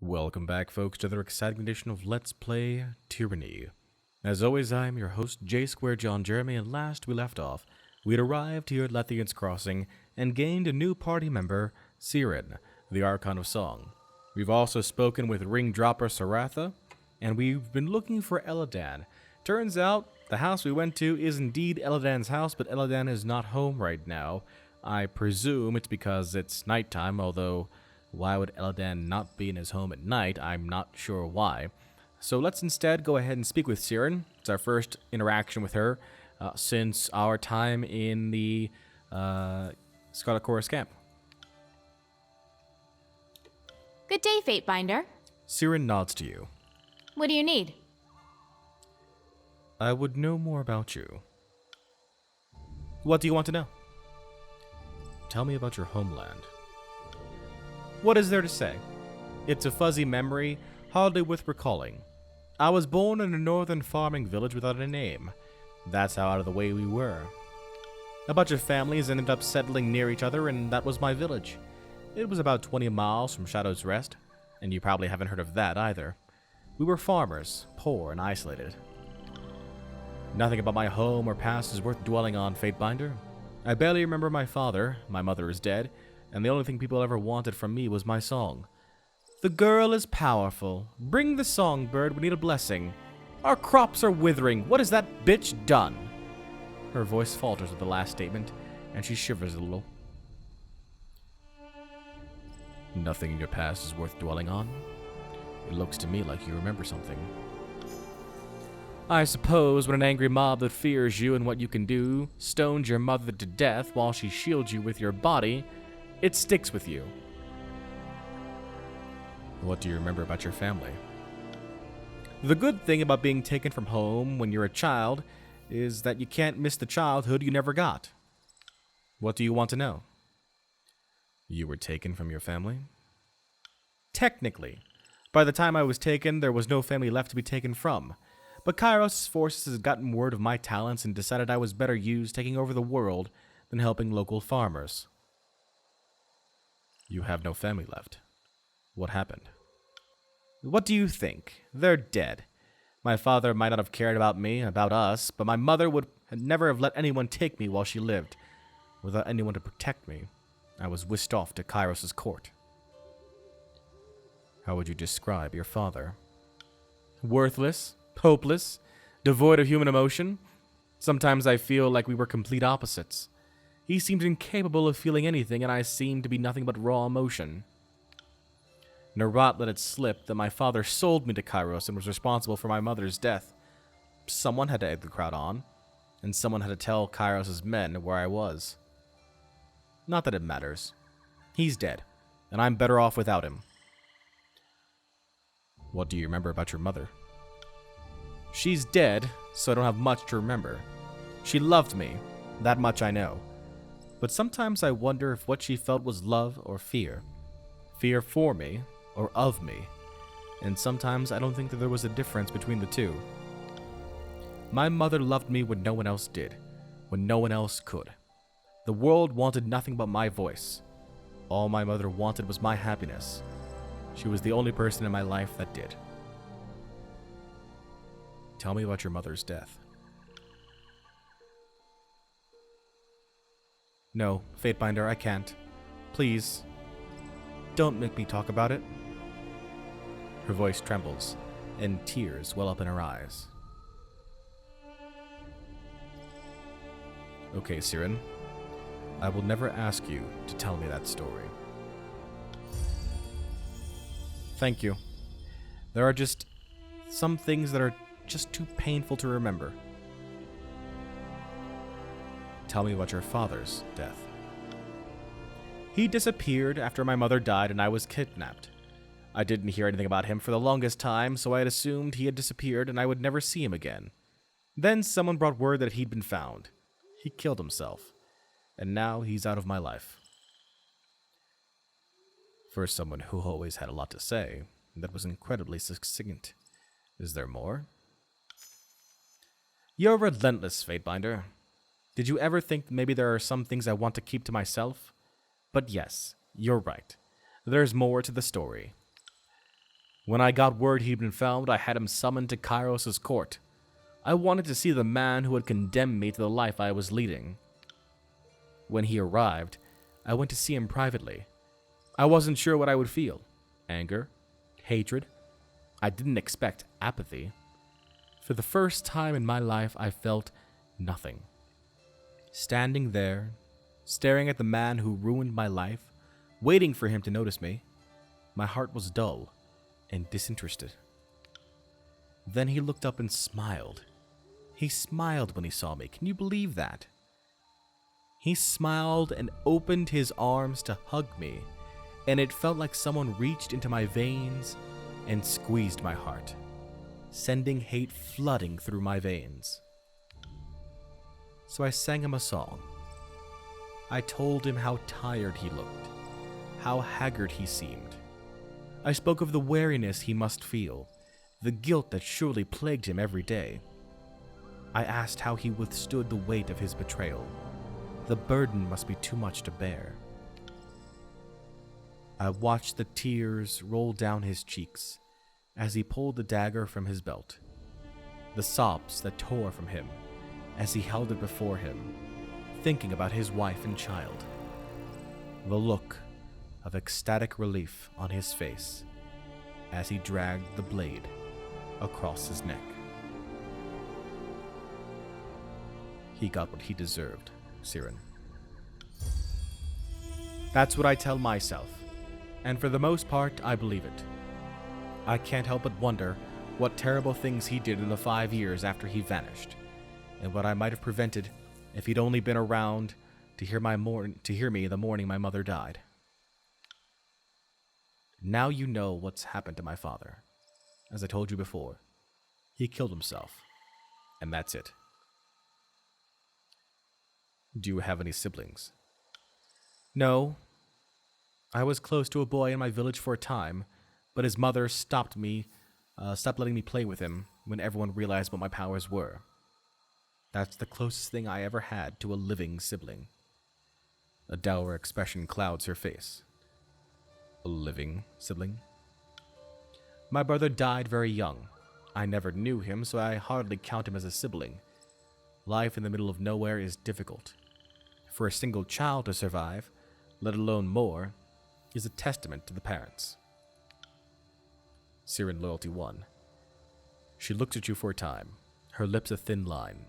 Welcome back, folks, to another exciting edition of Let's Play Tyranny. As always, I'm your host, J Square John Jeremy, and last we left off, we had arrived here at Lethian's Crossing and gained a new party member, Sirin, the Archon of Song. We've also spoken with Ring Dropper Saratha, and we've been looking for Eladan. Turns out, the house we went to is indeed Eladan's house, but Eladan is not home right now. I presume it's because it's nighttime, although why would Eladan not be in his home at night? I'm not sure why. So let's instead go ahead and speak with Sirin. It's our first interaction with her since our time in the Scarlet Chorus camp. Good day, Fateinder. Sirin nods to you. What do you need? I would know more about you. What do you want to know? Tell me about your homeland. What is there to say? It's a fuzzy memory, hardly worth recalling. I was born in a northern farming village without a name. That's how out of the way we were. A bunch of families ended up settling near each other, and that was my village. It was about 20 miles from Shadow's Rest, and you probably haven't heard of that either. We were farmers, poor and isolated. Nothing about my home or past is worth dwelling on, Fatebinder. I barely remember my father, my mother is dead, and the only thing people ever wanted from me was my song. The girl is powerful. Bring the songbird, we need a blessing. Our crops are withering. What has that bitch done? Her voice falters at the last statement, and she shivers a little. Nothing in your past is worth dwelling on. It looks to me like you remember something. I suppose when an angry mob that fears you and what you can do stones your mother to death while she shields you with your body, it sticks with you. What do you remember about your family? The good thing about being taken from home when you're a child is that you can't miss the childhood you never got. What do you want to know? You were taken from your family? Technically. By the time I was taken, there was no family left to be taken from. But Kyros' forces had gotten word of my talents and decided I was better used taking over the world than helping local farmers. You have no family left. What happened? What do you think? They're dead. My father might not have cared about me, about us, but my mother would never have let anyone take me while she lived. Without anyone to protect me, I was whisked off to Kyros' court. How would you describe your father? Worthless, hopeless, devoid of human emotion. Sometimes I feel like we were complete opposites. He seemed incapable of feeling anything, and I seemed to be nothing but raw emotion. Narat let it slip that my father sold me to Kyros and was responsible for my mother's death. Someone had to egg the crowd on, and someone had to tell Kyros' men where I was. Not that it matters. He's dead, and I'm better off without him. What do you remember about your mother? She's dead, so I don't have much to remember. She loved me, that much I know. But sometimes I wonder if what she felt was love or fear. Fear for me, or of me. And sometimes I don't think that there was a difference between the two. My mother loved me when no one else did, when no one else could. The world wanted nothing but my voice. All my mother wanted was my happiness. She was the only person in my life that did. Tell me about your mother's death. No, Fatebinder, I can't. Please, don't make me talk about it. Her voice trembles, and tears well up in her eyes. Okay, Sirin. I will never ask you to tell me that story. Thank you. There are just some things that are just too painful to remember. Tell me about your father's death. He disappeared after my mother died and I was kidnapped. I didn't hear anything about him for the longest time, so I had assumed he had disappeared and I would never see him again. Then someone brought word that he'd been found. He killed himself, and now he's out of my life. For someone who always had a lot to say, that was incredibly succinct. Is there more? You're relentless, Fatebinder. Did you ever think maybe there are some things I want to keep to myself? But yes, you're right. There's more to the story. When I got word he'd been found, I had him summoned to Kyros' court. I wanted to see the man who had condemned me to the life I was leading. When he arrived, I went to see him privately. I wasn't sure what I would feel. Anger? Hatred? I didn't expect apathy. For the first time in my life, I felt nothing. Standing there, staring at the man who ruined my life, waiting for him to notice me, my heart was dull and disinterested. Then he looked up and smiled. He smiled when he saw me. Can you believe that? He smiled and opened his arms to hug me, and it felt like someone reached into my veins and squeezed my heart, sending hate flooding through my veins. So I sang him a song. I told him how tired he looked, how haggard he seemed. I spoke of the weariness he must feel, the guilt that surely plagued him every day. I asked how he withstood the weight of his betrayal. The burden must be too much to bear. I watched the tears roll down his cheeks as he pulled the dagger from his belt, the sobs that tore from him as he held it before him, thinking about his wife and child, the look of ecstatic relief on his face as he dragged the blade across his neck. He got what he deserved, Sirin. That's what I tell myself, and for the most part, I believe it. I can't help but wonder what terrible things he did in the 5 years after he vanished, and what I might have prevented if he'd only been around to hear me the morning my mother died. Now you know what's happened to my father. As I told you before, he killed himself, and that's it. Do you have any siblings? No. I was close to a boy in my village for a time, but his mother stopped letting me play with him when everyone realized what my powers were. That's the closest thing I ever had to a living sibling. A dour expression clouds her face. A living sibling? My brother died very young. I never knew him, so I hardly count him as a sibling. Life in the middle of nowhere is difficult. For a single child to survive, let alone more, is a testament to the parents. Sirin Loyalty 1. She looks at you for a time, her lips a thin line.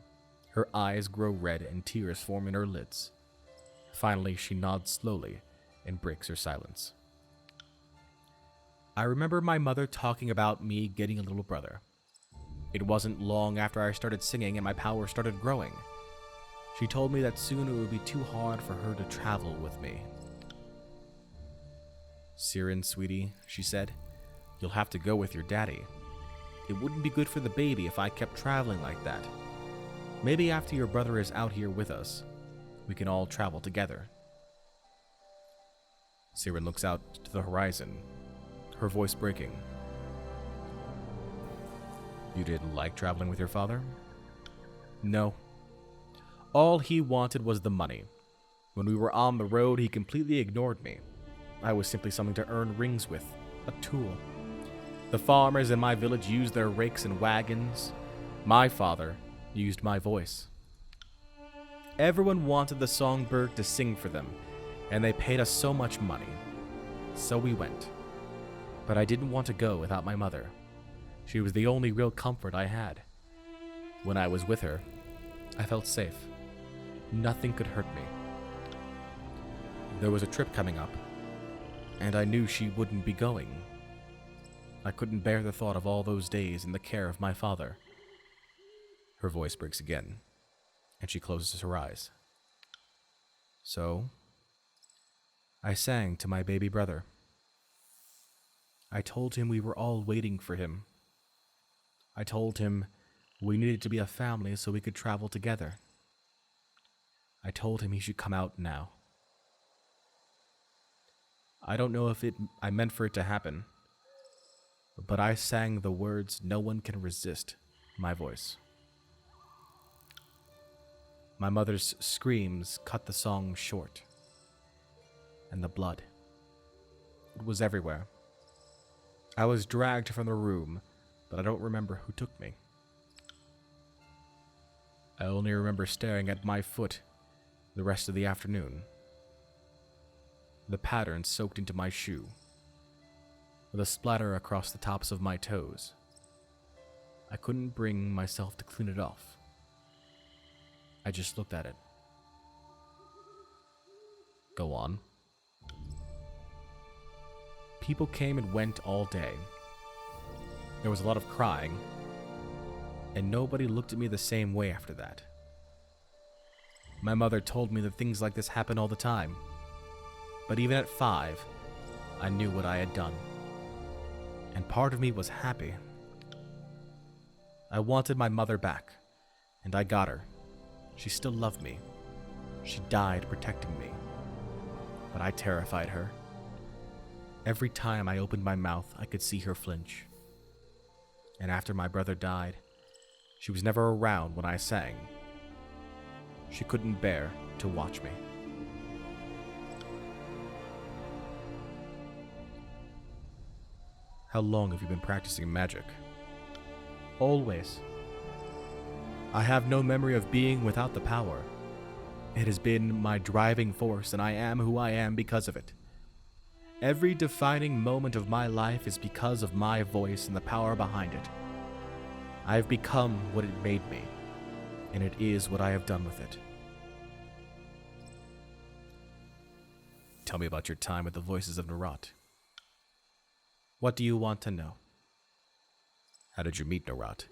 Her eyes grow red and tears form in her lids. Finally, she nods slowly and breaks her silence. I remember my mother talking about me getting a little brother. It wasn't long after I started singing and my power started growing. She told me that soon it would be too hard for her to travel with me. Sirin, sweetie, she said, you'll have to go with your daddy. It wouldn't be good for the baby if I kept traveling like that. Maybe after your brother is out here with us, we can all travel together. Sirin looks out to the horizon, her voice breaking. You didn't like traveling with your father? No. All he wanted was the money. When we were on the road, he completely ignored me. I was simply something to earn rings with, a tool. The farmers in my village used their rakes and wagons. My father used my voice. Everyone wanted the songbird to sing for them, and they paid us so much money. So we went. But I didn't want to go without my mother. She was the only real comfort I had. When I was with her, I felt safe. Nothing could hurt me. There was a trip coming up, and I knew she wouldn't be going. I couldn't bear the thought of all those days in the care of my father. Her voice breaks again, and she closes her eyes. So, I sang to my baby brother. I told him we were all waiting for him. I told him we needed to be a family so we could travel together. I told him he should come out now. I don't know if I meant for it to happen, but I sang the words no one can resist, my voice. My mother's screams cut the song short, and the blood. It was everywhere. I was dragged from the room, but I don't remember who took me. I only remember staring at my foot the rest of the afternoon. The pattern soaked into my shoe, with a splatter across the tops of my toes. I couldn't bring myself to clean it off. I just looked at it. Go on. People came and went all day. There was a lot of crying, and nobody looked at me the same way after that. My mother told me that things like this happen all the time, but even at 5, I knew what I had done, and part of me was happy. I wanted my mother back, and I got her. She still loved me. She died protecting me, but I terrified her. Every time I opened my mouth, I could see her flinch. And after my brother died, she was never around when I sang. She couldn't bear to watch me. How long have you been practicing magic? Always. I have no memory of being without the power. It has been my driving force, and I am who I am because of it. Every defining moment of my life is because of my voice and the power behind it. I have become what it made me, and it is what I have done with it. Tell me about your time with the voices of Narat. What do you want to know? How did you meet Narat?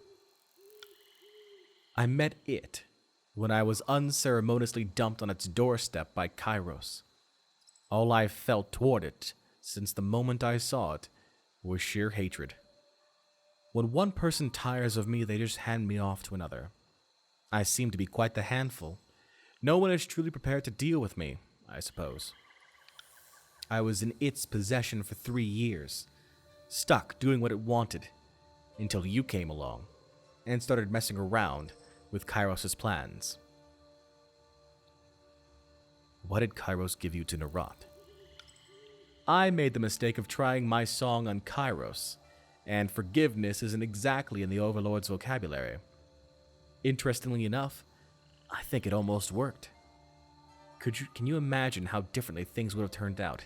I met it when I was unceremoniously dumped on its doorstep by Kyros. All I felt toward it, since the moment I saw it, was sheer hatred. When one person tires of me, they just hand me off to another. I seem to be quite the handful. No one is truly prepared to deal with me, I suppose. I was in its possession for 3 years, stuck doing what it wanted, until you came along and started messing around with Kyros' plans. What did Kyros give you to Narat? I made the mistake of trying my song on Kyros, and forgiveness isn't exactly in the Overlord's vocabulary. Interestingly enough, I think it almost worked. Can you imagine how differently things would have turned out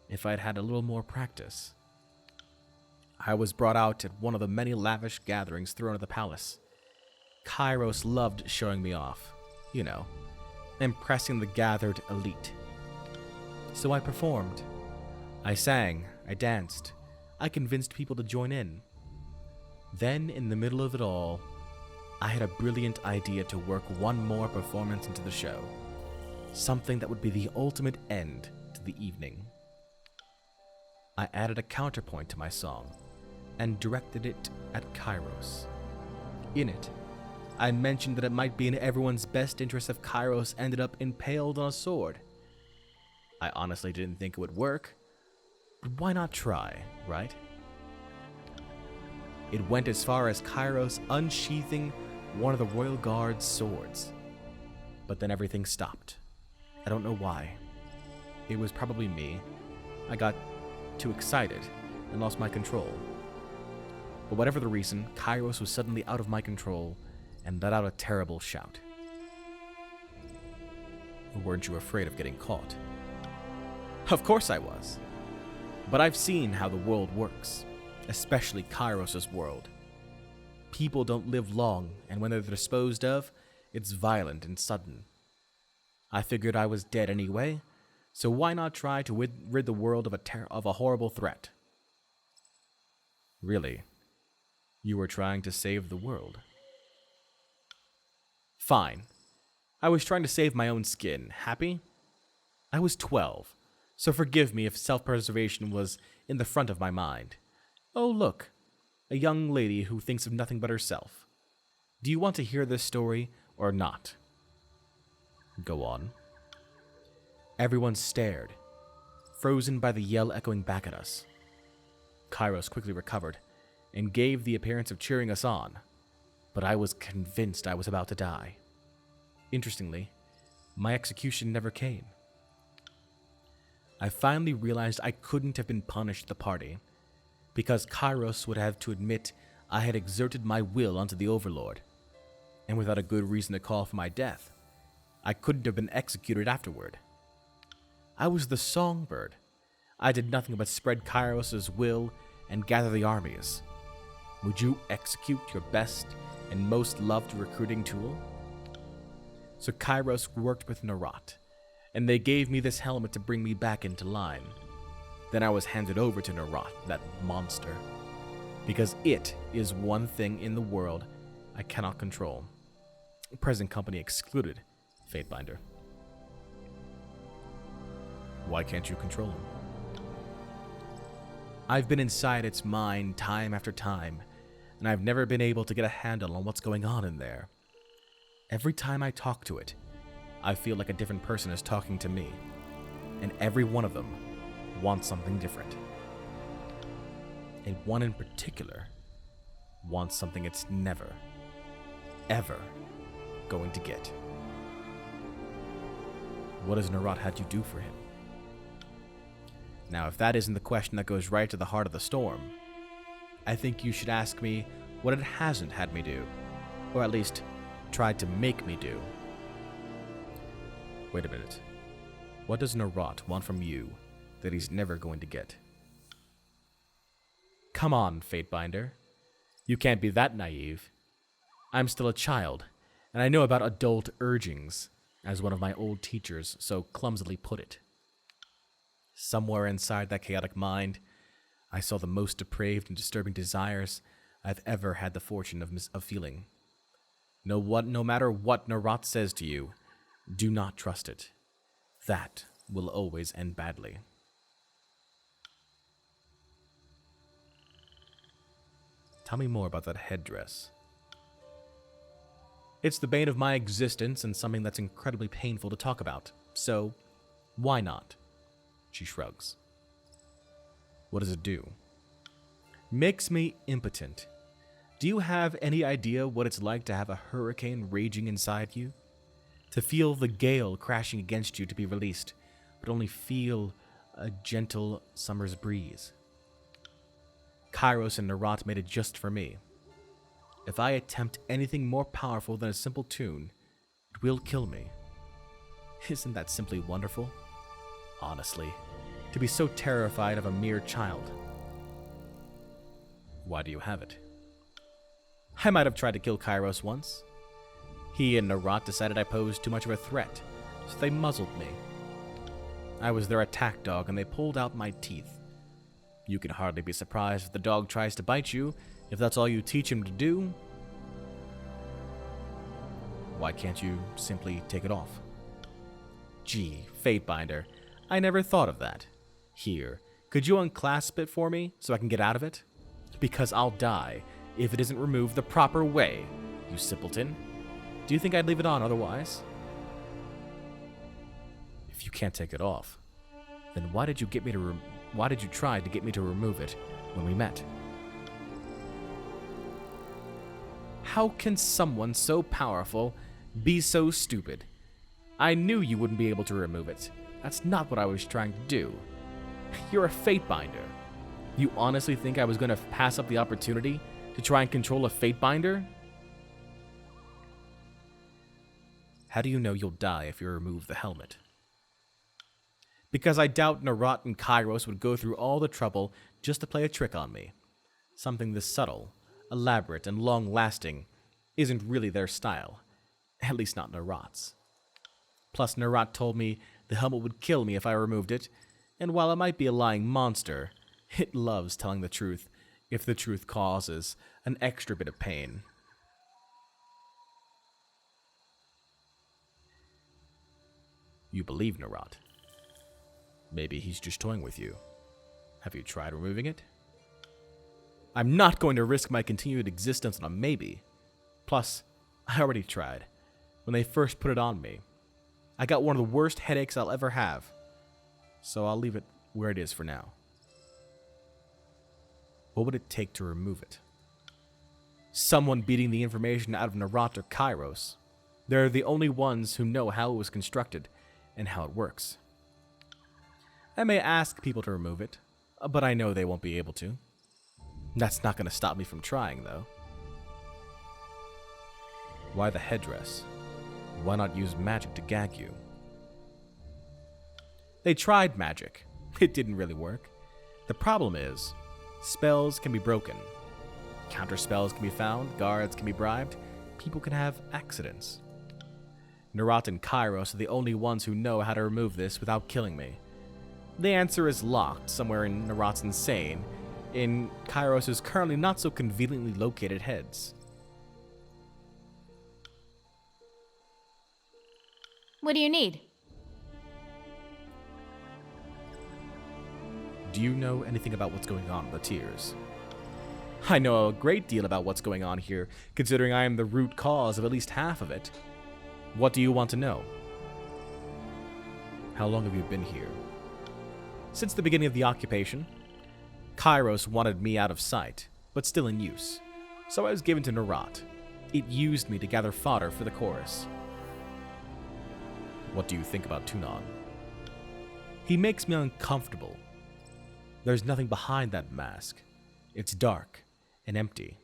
if I'd had a little more practice? I was brought out at one of the many lavish gatherings thrown at the palace. Kyros loved showing me off, impressing the gathered elite. So I performed. I sang, I danced, I convinced people to join in. Then, in the middle of it all, I had a brilliant idea to work one more performance into the show. Something that would be the ultimate end to the evening. I added a counterpoint to my song and directed it at Kyros. In it, I mentioned that it might be in everyone's best interest if Kyros ended up impaled on a sword. I honestly didn't think it would work, but why not try, right? It went as far as Kyros unsheathing one of the Royal Guard's swords. But then everything stopped. I don't know why. It was probably me. I got too excited and lost my control. But whatever the reason, Kyros was suddenly out of my control and let out a terrible shout. Weren't you afraid of getting caught? Of course I was. But I've seen how the world works, especially Kyros' world. People don't live long, and when they're disposed of, it's violent and sudden. I figured I was dead anyway, so why not try to rid the world of a horrible threat? Really? You were trying to save the world? Fine. I was trying to save my own skin. Happy? I was 12, so forgive me if self-preservation was in the front of my mind. Oh, look. A young lady who thinks of nothing but herself. Do you want to hear this story or not? Go on. Everyone stared, frozen by the yell echoing back at us. Kyros quickly recovered and gave the appearance of cheering us on, but I was convinced I was about to die. Interestingly, my execution never came. I finally realized I couldn't have been punished at the party, because Kyros would have to admit I had exerted my will onto the Overlord, and without a good reason to call for my death, I couldn't have been executed afterward. I was the songbird. I did nothing but spread Kyros' will and gather the armies. Would you execute your best and most loved recruiting tool? So Kyros worked with Nerat, and they gave me this helmet to bring me back into line. Then I was handed over to Nerat, that monster, because it is one thing in the world I cannot control. Present company excluded, Fatebinder. Why can't you control him? I've been inside its mind time after time, and I've never been able to get a handle on what's going on in there. Every time I talk to it, I feel like a different person is talking to me, and every one of them wants something different. And one in particular wants something it's never, ever going to get. What has Nerat had you do for him? Now, if that isn't the question that goes right to the heart of the storm, I think you should ask me what it hasn't had me do, or at least tried to make me do. Wait a minute. What does Nerat want from you that he's never going to get? Come on, Fatebinder. You can't be that naive. I'm still a child, and I know about adult urgings, as one of my old teachers so clumsily put it. Somewhere inside that chaotic mind, I saw the most depraved and disturbing desires I've ever had the fortune of feeling. No matter what Nerat says to you, do not trust it. That will always end badly. Tell me more about that headdress. It's the bane of my existence and something that's incredibly painful to talk about, so why not? She shrugs. What does it do? Makes me impotent. Do you have any idea what it's like to have a hurricane raging inside you? To feel the gale crashing against you to be released, but only feel a gentle summer's breeze. Kyros and Nerat made it just for me. If I attempt anything more powerful than a simple tune, it will kill me. Isn't that simply wonderful? Honestly, to be so terrified of a mere child. Why do you have it? I might have tried to kill Kyros once. He and Nerat decided I posed too much of a threat, so they muzzled me. I was their attack dog, and they pulled out my teeth. You can hardly be surprised if the dog tries to bite you, if that's all you teach him to do. Why can't you simply take it off? Gee, Fatebinder, I never thought of that. Here, could you unclasp it for me so I can get out of it? Because I'll die if it isn't removed the proper way, you simpleton. Do you think I'd leave it on otherwise? If you can't take it off, then why did you try to get me to remove it when we met? How can someone so powerful be so stupid? I knew you wouldn't be able to remove it. That's not what I was trying to do. You're a Fatebinder. You honestly think I was going to pass up the opportunity to try and control a Fatebinder? How do you know you'll die if you remove the helmet? Because I doubt Nerat and Kyros would go through all the trouble just to play a trick on me. Something this subtle, elaborate, and long-lasting isn't really their style. At least not Nerat's. Plus, Nerat told me the helmet would kill me if I removed it, and while it might be a lying monster, it loves telling the truth if the truth causes an extra bit of pain. You believe Nerat. Maybe he's just toying with you. Have you tried removing it? I'm not going to risk my continued existence on a maybe. Plus, I already tried. When they first put it on me, I got one of the worst headaches I'll ever have. So I'll leave it where it is for now. What would it take to remove it? Someone beating the information out of Nerat or Kyros. They're the only ones who know how it was constructed and how it works. I may ask people to remove it, but I know they won't be able to. That's not going to stop me from trying, though. Why the headdress? Why not use magic to gag you? They tried magic. It didn't really work. The problem is, spells can be broken. Counter spells can be found, guards can be bribed, people can have accidents. Nerat and Kyros are the only ones who know how to remove this without killing me. The answer is locked somewhere in Nerat's insane, in Kyros' currently not so conveniently located heads. What do you need? Do you know anything about what's going on with the tears? I know a great deal about what's going on here, considering I am the root cause of at least half of it. What do you want to know? How long have you been here? Since the beginning of the occupation. Kyros wanted me out of sight, but still in use, so I was given to Nerat. It used me to gather fodder for the chorus. What do you think about Tunon? He makes me uncomfortable. There's nothing behind that mask. It's dark and empty.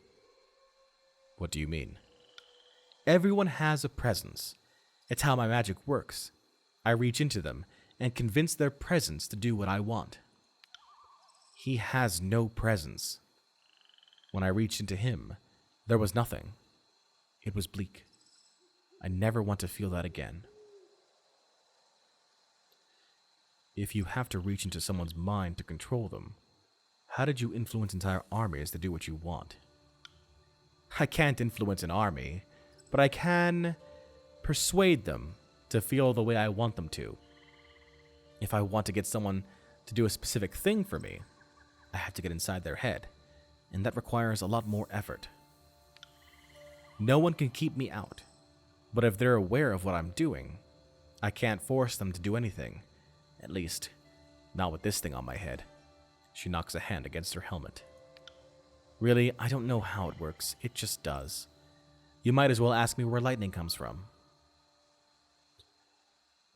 What do you mean? Everyone has a presence. It's how my magic works. I reach into them and convince their presence to do what I want. He has no presence. When I reached into him, there was nothing. It was bleak. I never want to feel that again. If you have to reach into someone's mind to control them, how did you influence entire armies to do what you want? I can't influence an army, but I can persuade them to feel the way I want them to. If I want to get someone to do a specific thing for me, I have to get inside their head, and that requires a lot more effort. No one can keep me out, but if they're aware of what I'm doing, I can't force them to do anything. At least, not with this thing on my head. She knocks a hand against her helmet. Really, I don't know how it works. It just does. You might as well ask me where lightning comes from.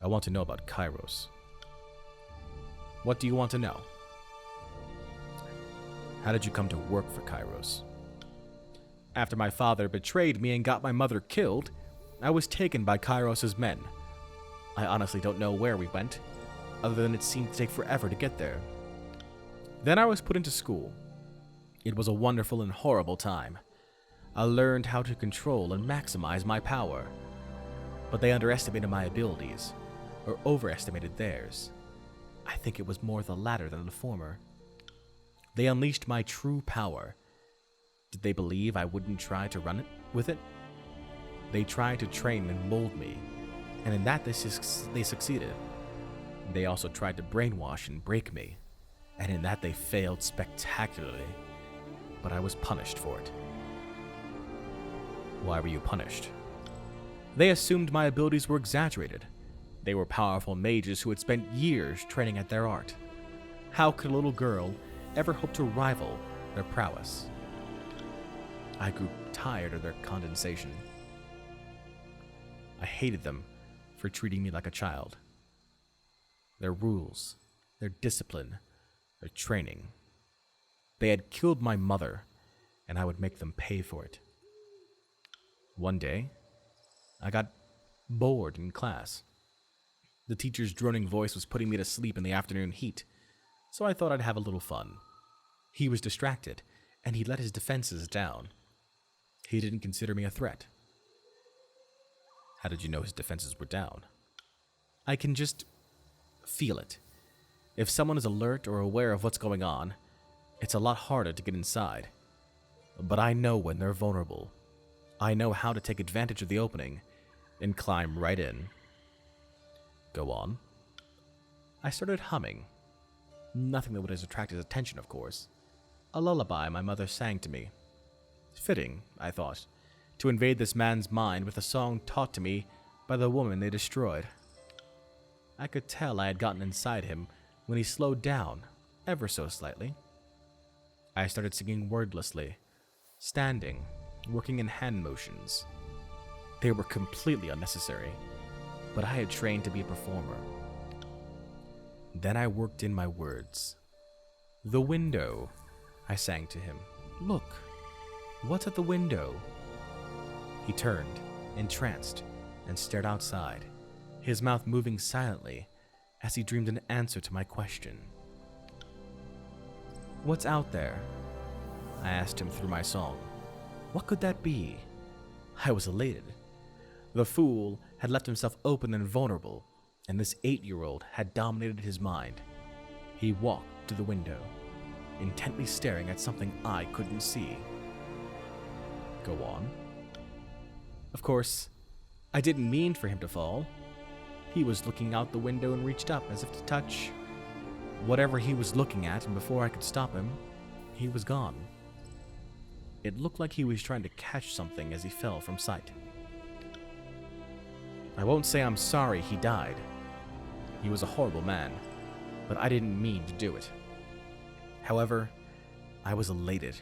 I want to know about Kyros. What do you want to know? How did you come to work for Kyros? After my father betrayed me and got my mother killed, I was taken by Kyros' men. I honestly don't know where we went, other than it seemed to take forever to get there. Then I was put into school. It was a wonderful and horrible time. I learned how to control and maximize my power. But they underestimated my abilities, or overestimated theirs. I think it was more the latter than the former. They unleashed my true power. Did they believe I wouldn't try to run it with it? They tried to train and mold me, and in that they succeeded. They also tried to brainwash and break me, and in that they failed spectacularly, but I was punished for it. Why were you punished? They assumed my abilities were exaggerated. They were powerful mages who had spent years training at their art. How could a little girl ever hope to rival their prowess? I grew tired of their condescension. I hated them for treating me like a child. Their rules, their discipline, their training. They had killed my mother, and I would make them pay for it. One day, I got bored in class. The teacher's droning voice was putting me to sleep in the afternoon heat, so I thought I'd have a little fun. He was distracted, and he let his defenses down. He didn't consider me a threat. How did you know his defenses were down? I can just feel it. If someone is alert or aware of what's going on, it's a lot harder to get inside. But I know when they're vulnerable. I know how to take advantage of the opening and climb right in. Go on. I started humming. Nothing that would have attracted attention, of course. A lullaby my mother sang to me. Fitting, I thought, to invade this man's mind with a song taught to me by the woman they destroyed. I could tell I had gotten inside him when he slowed down, ever so slightly. I started singing wordlessly, standing, working in hand motions. They were completely unnecessary, but I had trained to be a performer. Then I worked in my words. The window, I sang to him. Look, what's at the window? He turned, entranced, and stared outside, his mouth moving silently as he dreamed an answer to my question. What's out there? I asked him through my song. What could that be? I was elated. The fool had left himself open and vulnerable, and this 8-year-old had dominated his mind. He walked to the window, intently staring at something I couldn't see. Go on. Of course, I didn't mean for him to fall. He was looking out the window and reached up as if to touch whatever he was looking at, and before I could stop him, he was gone. It looked like he was trying to catch something as he fell from sight. I won't say I'm sorry he died. He was a horrible man, but I didn't mean to do it. However, I was elated.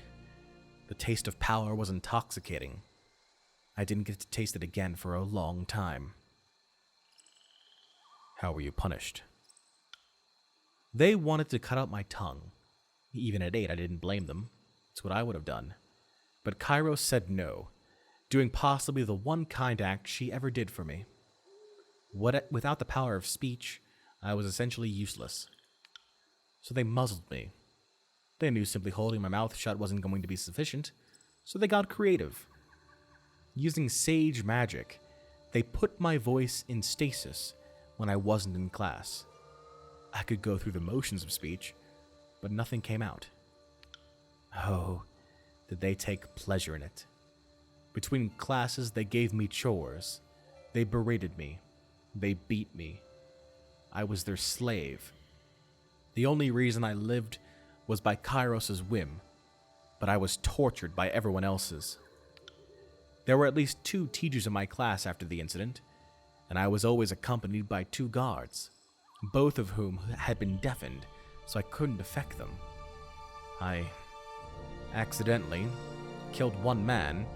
The taste of power was intoxicating. I didn't get to taste it again for a long time. How were you punished? They wanted to cut out my tongue. Even at 8, I didn't blame them. It's what I would have done. But Kyros said no, doing possibly the one kind act she ever did for me. Without the power of speech, I was essentially useless. So they muzzled me. They knew simply holding my mouth shut wasn't going to be sufficient, so they got creative. Using sage magic, they put my voice in stasis when I wasn't in class. I could go through the motions of speech, but nothing came out. Oh, did they take pleasure in it. Between classes, they gave me chores. They berated me. They beat me. I was their slave. The only reason I lived was by Kyros' whim, but I was tortured by everyone else's. There were at least 2 teachers in my class after the incident, and I was always accompanied by 2 guards, both of whom had been deafened, so I couldn't affect them. I accidentally killed 1 man,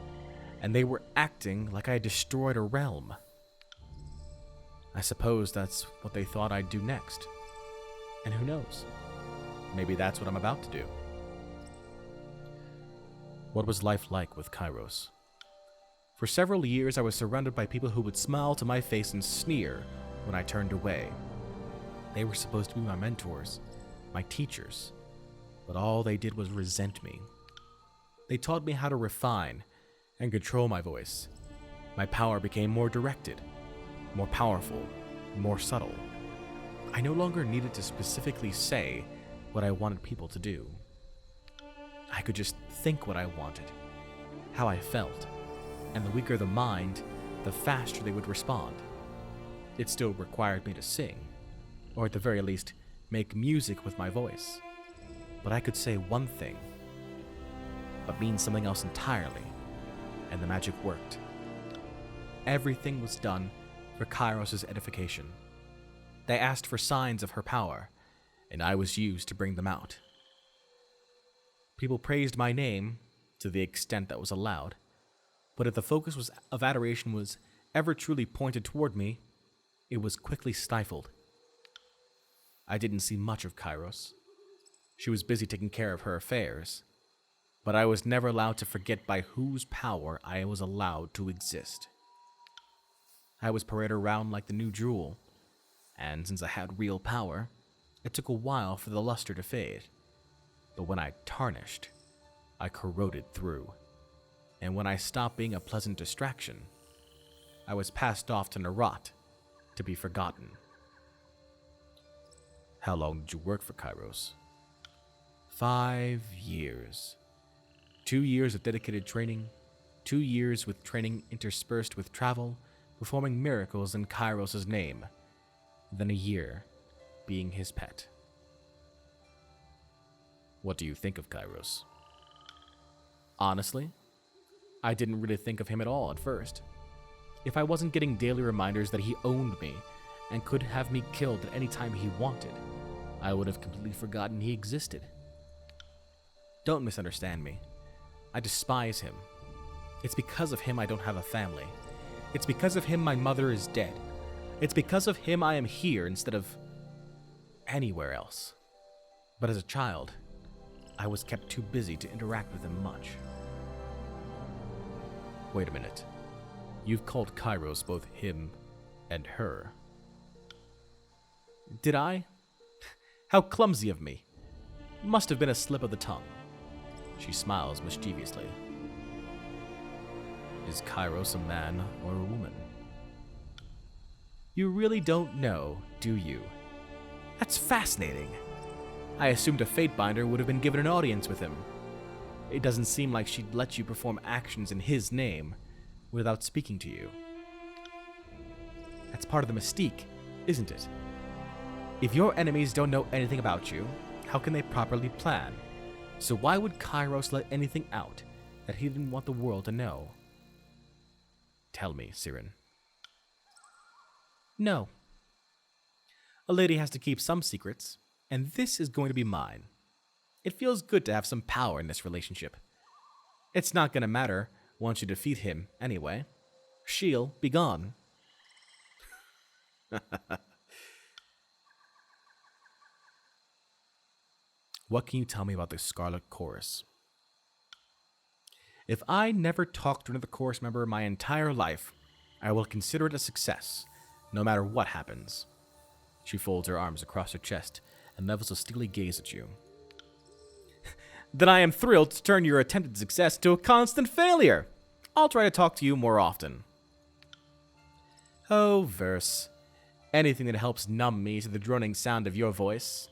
and they were acting like I had destroyed a realm. I suppose that's what they thought I'd do next. And who knows? Maybe that's what I'm about to do. What was life like with Kyros? For several years, I was surrounded by people who would smile to my face and sneer when I turned away. They were supposed to be my mentors, my teachers, but all they did was resent me. They taught me how to refine and control my voice. My power became more directed, more powerful, more subtle. I no longer needed to specifically say what I wanted people to do. I could just think what I wanted, how I felt, and the weaker the mind, the faster they would respond. It still required me to sing, or at the very least, make music with my voice. But I could say one thing, but mean something else entirely, and the magic worked. Everything was done for Kyros' edification. They asked for signs of her power, and I was used to bring them out. People praised my name to the extent that was allowed, but if the focus of adoration was ever truly pointed toward me, it was quickly stifled. I didn't see much of Kyros. She was busy taking care of her affairs, but I was never allowed to forget by whose power I was allowed to exist. I was paraded around like the new jewel, and since I had real power, it took a while for the luster to fade. But when I tarnished, I corroded through. And when I stopped being a pleasant distraction, I was passed off to Narot to be forgotten. How long did you work for Kyros? 5 years. 2 years of dedicated training, 2 years with training interspersed with travel, performing miracles in Kyros' name, then a year being his pet. What do you think of Kyros? Honestly, I didn't really think of him at all at first. If I wasn't getting daily reminders that he owned me and could have me killed at any time he wanted, I would have completely forgotten he existed. Don't misunderstand me. I despise him. It's because of him I don't have a family. It's because of him my mother is dead. It's because of him I am here instead of anywhere else. But as a child, I was kept too busy to interact with them much. Wait a minute. You've called Kyros both him and her. Did I? How clumsy of me. Must have been a slip of the tongue. She smiles mischievously. Is Kyros a man or a woman? You really don't know, do you? That's fascinating. I assumed a Fatebinder would have been given an audience with him. It doesn't seem like she'd let you perform actions in his name without speaking to you. That's part of the mystique, isn't it? If your enemies don't know anything about you, how can they properly plan? So why would Kyros let anything out that he didn't want the world to know? Tell me, Sirin. No. A lady has to keep some secrets, and this is going to be mine. It feels good to have some power in this relationship. It's not going to matter once you defeat him anyway. She'll be gone. What can you tell me about the Scarlet Chorus? If I never talk to another chorus member my entire life, I will consider it a success, no matter what happens. She folds her arms across her chest and levels a steely gaze at you. Then I am thrilled to turn your attempted success to a constant failure. I'll try to talk to you more often. Oh, verse. Anything that helps numb me to the droning sound of your voice.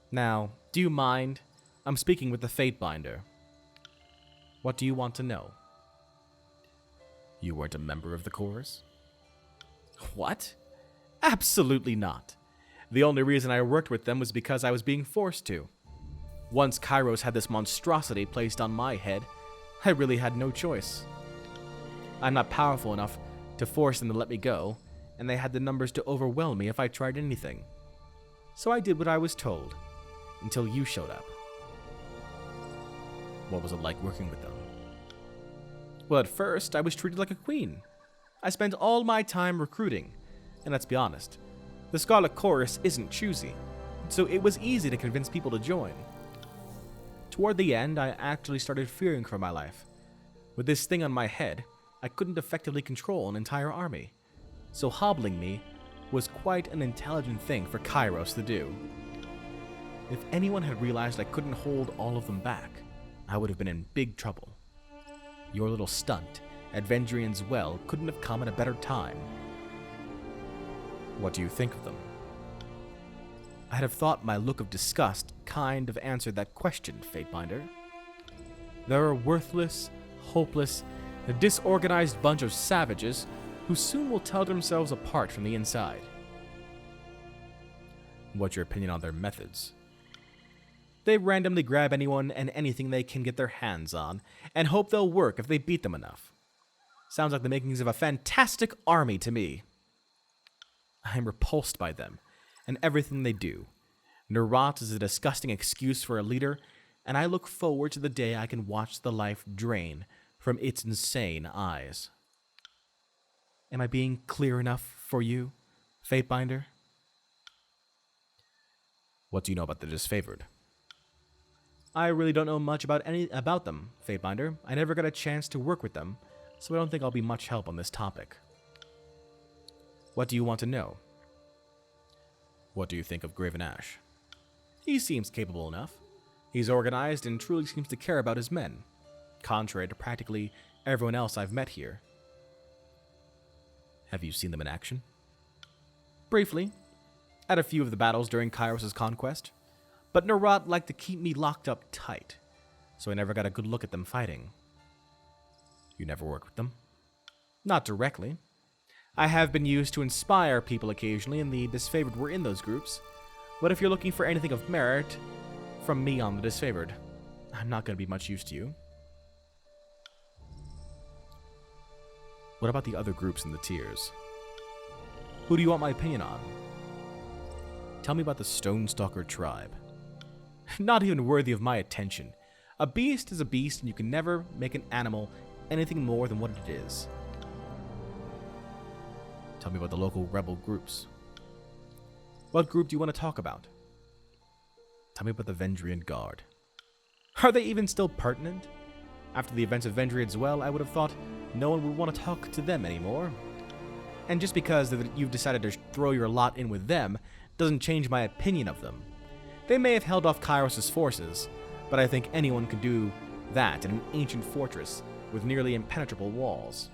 Now, do you mind? I'm speaking with the Fatebinder. What do you want to know? You weren't a member of the chorus? What? Absolutely not. The only reason I worked with them was because I was being forced to. Once Kyros had this monstrosity placed on my head, I really had no choice. I'm not powerful enough to force them to let me go, and they had the numbers to overwhelm me if I tried anything. So I did what I was told, until you showed up. What was it like working with them? Well, at first, I was treated like a queen. I spent all my time recruiting, and let's be honest, the Scarlet Chorus isn't choosy, so it was easy to convince people to join. Toward the end, I actually started fearing for my life. With this thing on my head, I couldn't effectively control an entire army, so hobbling me was quite an intelligent thing for Kyros to do. If anyone had realized I couldn't hold all of them back, I would have been in big trouble. Your little stunt at Vendrian's Well couldn't have come at a better time. What do you think of them? I'd have thought my look of disgust kind of answered that question, Fatebinder. They're a worthless, hopeless, a disorganized bunch of savages who soon will tear themselves apart from the inside. What's your opinion on their methods? They randomly grab anyone and anything they can get their hands on, and hope they'll work if they beat them enough. Sounds like the makings of a fantastic army to me. I'm repulsed by them, and everything they do. Nerat is a disgusting excuse for a leader, and I look forward to the day I can watch the life drain from its insane eyes. Am I being clear enough for you, Fatebinder? What do you know about the disfavored? I really don't know much about them, Fatebinder. I never got a chance to work with them, so I don't think I'll be much help on this topic. What do you want to know? What do you think of Graven Ash? He seems capable enough. He's organized and truly seems to care about his men, contrary to practically everyone else I've met here. Have you seen them in action? Briefly, at a few of the battles during Kyros' conquest, but Nerat liked to keep me locked up tight, so I never got a good look at them fighting. You never worked with them? Not directly. I have been used to inspire people occasionally, and the disfavored were in those groups, but if you're looking for anything of merit from me on the disfavored, I'm not going to be much use to you. What about the other groups in the tiers? Who do you want my opinion on? Tell me about the Stonestalker tribe. Not even worthy of my attention. A beast is a beast, and you can never make an animal anything more than what it is. Tell me about the local rebel groups. What group do you want to talk about? Tell me about the Vendrian Guard. Are they even still pertinent? After the events of Vendriad's Well, I would have thought no one would want to talk to them anymore. And just because you've decided to throw your lot in with them doesn't change my opinion of them. They may have held off Kyros' forces, but I think anyone could do that in an ancient fortress with nearly impenetrable walls.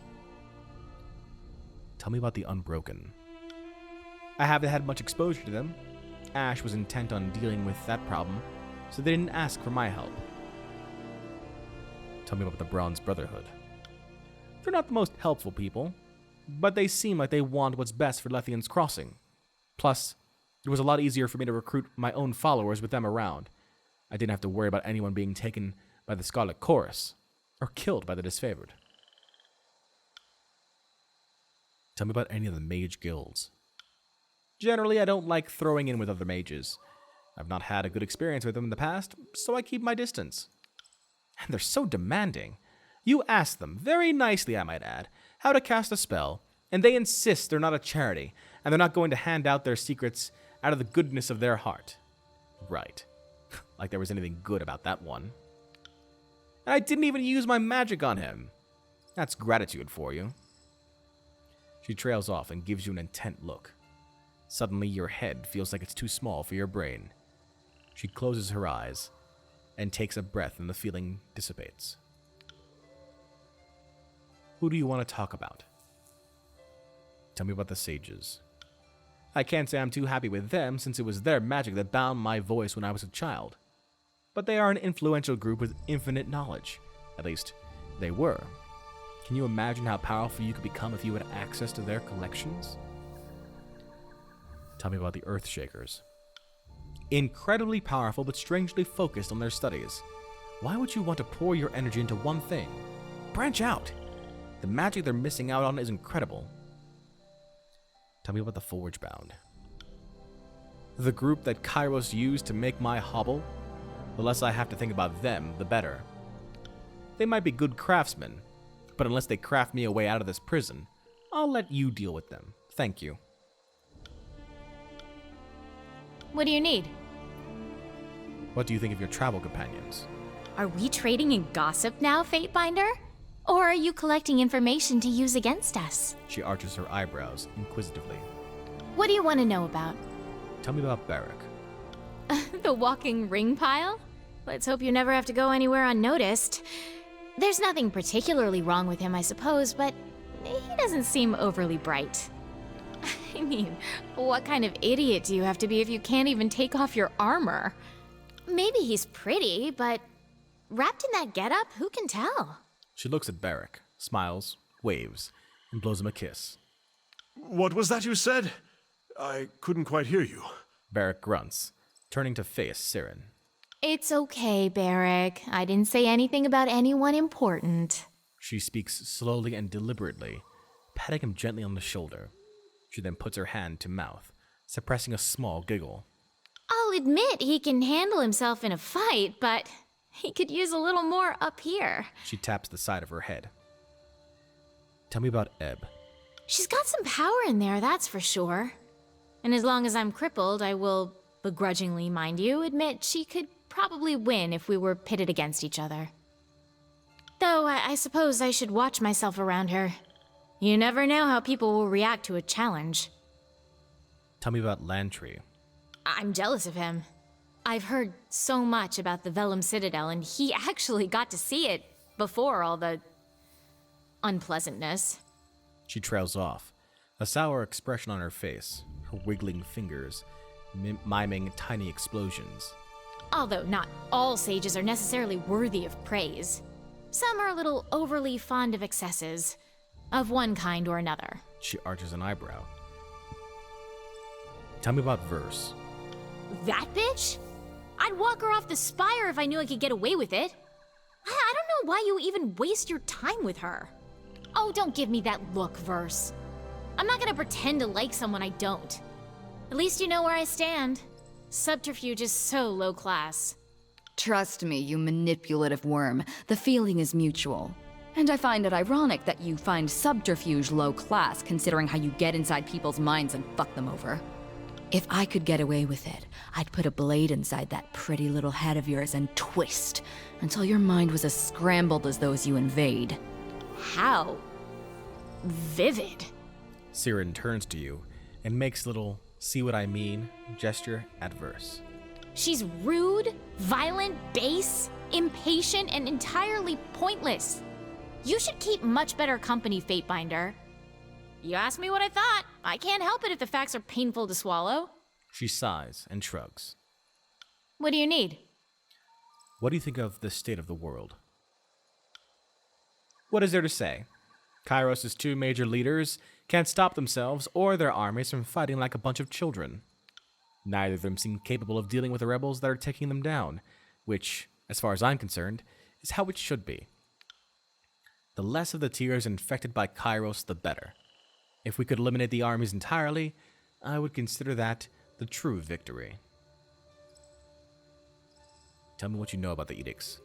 Tell me about the Unbroken. I haven't had much exposure to them. Ash was intent on dealing with that problem, so they didn't ask for my help. Tell me about the Bronze Brotherhood. They're not the most helpful people, but they seem like they want what's best for Lethian's Crossing. Plus, it was a lot easier for me to recruit my own followers with them around. I didn't have to worry about anyone being taken by the Scarlet Chorus, or killed by the Disfavored. Tell me about any of the mage guilds. Generally, I don't like throwing in with other mages. I've not had a good experience with them in the past, so I keep my distance. And they're so demanding. You ask them, very nicely I might add, how to cast a spell, and they insist they're not a charity, and they're not going to hand out their secrets out of the goodness of their heart. Right. Like there was anything good about that one. And I didn't even use my magic on him. That's gratitude for you. She trails off and gives you an intent look. Suddenly your head feels like it's too small for your brain. She closes her eyes and takes a breath, and the feeling dissipates. Who do you want to talk about? Tell me about the sages. I can't say I'm too happy with them, since it was their magic that bound my voice when I was a child. But they are an influential group with infinite knowledge. At least, they were. Can you imagine how powerful you could become if you had access to their collections? Tell me about the Earthshakers. Incredibly powerful, but strangely focused on their studies. Why would you want to pour your energy into one thing? Branch out! The magic they're missing out on is incredible. Tell me about the Forgebound. The group that Kyros used to make my hobble? The less I have to think about them, the better. They might be good craftsmen, but unless they craft me a way out of this prison, I'll let you deal with them. Thank you. What do you need? What do you think of your travel companions? Are we trading in gossip now, Fatebinder? Or are you collecting information to use against us? She arches her eyebrows inquisitively. What do you want to know about? Tell me about Barrack. The walking ring pile? Let's hope you never have to go anywhere unnoticed. There's nothing particularly wrong with him, I suppose, but he doesn't seem overly bright. I mean, what kind of idiot do you have to be if you can't even take off your armor? Maybe he's pretty, but wrapped in that getup, who can tell? She looks at Barrack, smiles, waves, and blows him a kiss. What was that you said? I couldn't quite hear you. Barrack grunts, turning to face Sirin. It's okay, Barrack. I didn't say anything about anyone important. She speaks slowly and deliberately, patting him gently on the shoulder. She then puts her hand to mouth, suppressing a small giggle. I'll admit he can handle himself in a fight, but he could use a little more up here. She taps the side of her head. Tell me about Ebb. She's got some power in there, that's for sure. And as long as I'm crippled, I will, begrudgingly mind you, admit she could probably win if we were pitted against each other. Though I suppose I should watch myself around her. You never know how people will react to a challenge. Tell me about Lantry. I'm jealous of him. I've heard so much about the Vellum Citadel, and he actually got to see it before all the unpleasantness. She trails off, a sour expression on her face, her wiggling fingers miming tiny explosions. Although not all sages are necessarily worthy of praise. Some are a little overly fond of excesses, of one kind or another. She arches an eyebrow. Tell me about Verse. That bitch? I'd walk her off the spire if I knew I could get away with it. I don't know why you even waste your time with her. Oh, don't give me that look, Verse. I'm not gonna pretend to like someone I don't. At least you know where I stand. Subterfuge is so low class. Trust me, you manipulative worm. The feeling is mutual. And I find it ironic that you find subterfuge low class, considering how you get inside people's minds and fuck them over. If I could get away with it, I'd put a blade inside that pretty little head of yours and twist until your mind was as scrambled as those you invade. How vivid. Sirin turns to you and makes a little see what I mean gesture at verse. She's rude, violent, base, impatient, and entirely pointless. You should keep much better company, Fateinder. You asked me what I thought. I can't help it if the facts are painful to swallow. She sighs and shrugs. What do you need? What do you think of the state of the world? What is there to say? Kyros' two major leaders can't stop themselves or their armies from fighting like a bunch of children. Neither of them seem capable of dealing with the rebels that are taking them down, which, as far as I'm concerned, is how it should be. The less of the tiers infected by Kyros, the better. If we could eliminate the armies entirely, I would consider that the true victory. Tell me what you know about the edicts.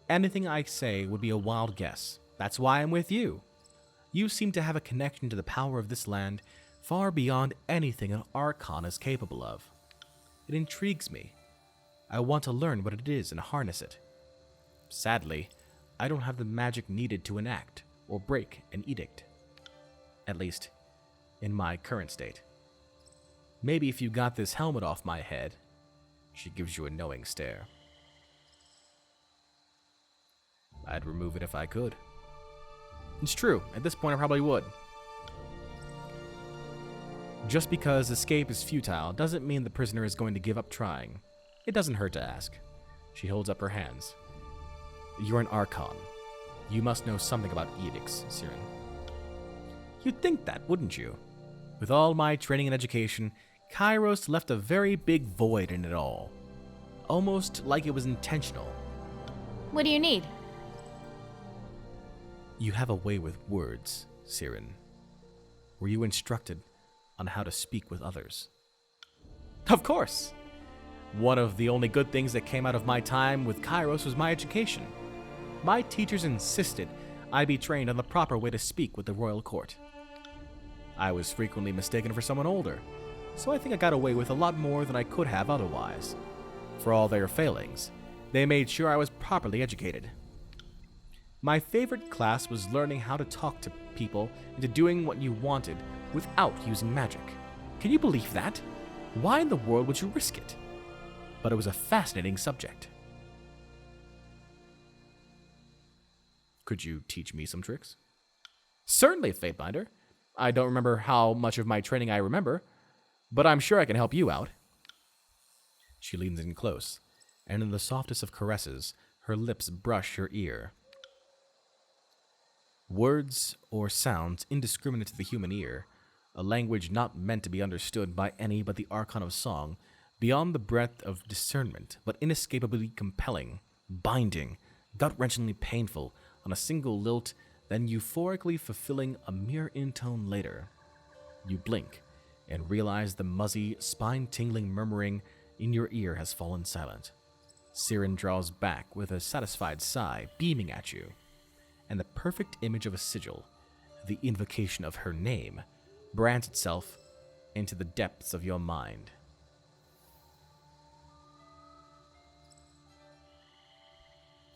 Anything I say would be a wild guess. That's why I'm with you. You seem to have a connection to the power of this land far beyond anything an Archon is capable of. It intrigues me. I want to learn what it is and harness it. Sadly, I don't have the magic needed to enact or break an edict. At least, in my current state. Maybe if you got this helmet off my head. She gives you a knowing stare. I'd remove it if I could. It's true, at this point I probably would. Just because escape is futile doesn't mean the prisoner is going to give up trying. It doesn't hurt to ask. She holds up her hands. You're an Archon. You must know something about edicts, Sirin. You'd think that, wouldn't you? With all my training and education, Kyros left a very big void in it all. Almost like it was intentional. What do you need? You have a way with words, Sirin. Were you instructed on how to speak with others? Of course! One of the only good things that came out of my time with Kyros was my education. My teachers insisted I be trained on the proper way to speak with the royal court. I was frequently mistaken for someone older, so I think I got away with a lot more than I could have otherwise. For all their failings, they made sure I was properly educated. My favorite class was learning how to talk to people into doing what you wanted without using magic. Can you believe that? Why in the world would you risk it? But it was a fascinating subject. Could you teach me some tricks? Certainly, Fateinder. I don't remember how much of my training I remember, but I'm sure I can help you out. She leans in close, and in the softest of caresses, her lips brush your ear. Words or sounds indiscriminate to the human ear, a language not meant to be understood by any but the Archon of Song, beyond the breadth of discernment, but inescapably compelling, binding, gut-wrenchingly painful, on a single lilt, then euphorically fulfilling a mere intone later. You blink, and realize the muzzy, spine-tingling murmuring in your ear has fallen silent. Sirin draws back with a satisfied sigh, beaming at you, and the perfect image of a sigil, the invocation of her name, brands itself into the depths of your mind.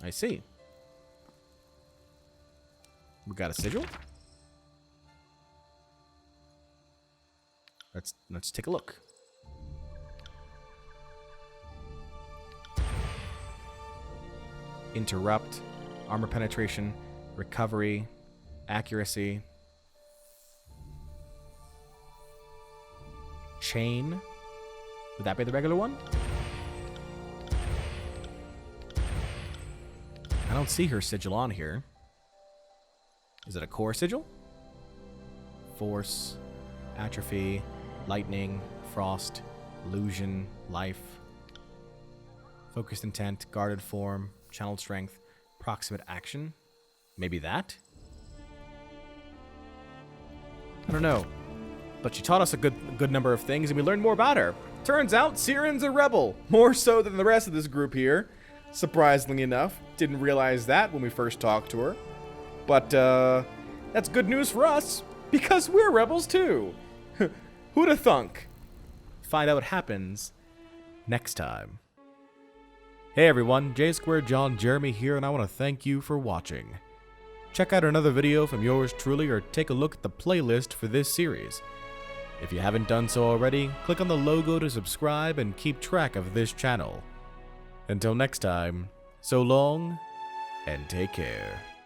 I see. We got a sigil? Let's take a look. Interrupt, armor penetration, recovery, accuracy, chain. Would that be the regular one? I don't see her sigil on here. Is it a core sigil? Force, atrophy, lightning, frost, illusion, life, focused intent, guarded form, channeled strength, proximate action. Maybe that? I don't know. But she taught us a good number of things, and we learned more about her. Turns out Sirin's a rebel, more so than the rest of this group here. Surprisingly enough, didn't realize that when we first talked to her. But that's good news for us, because we're rebels too. Who'da thunk? find out what happens next time. Hey everyone, J Squared John Jeremy here, and I want to thank you for watching. Check out another video from yours truly, or take a look at the playlist for this series. If you haven't done so already, click on the logo to subscribe and keep track of this channel. Until next time, so long, and take care.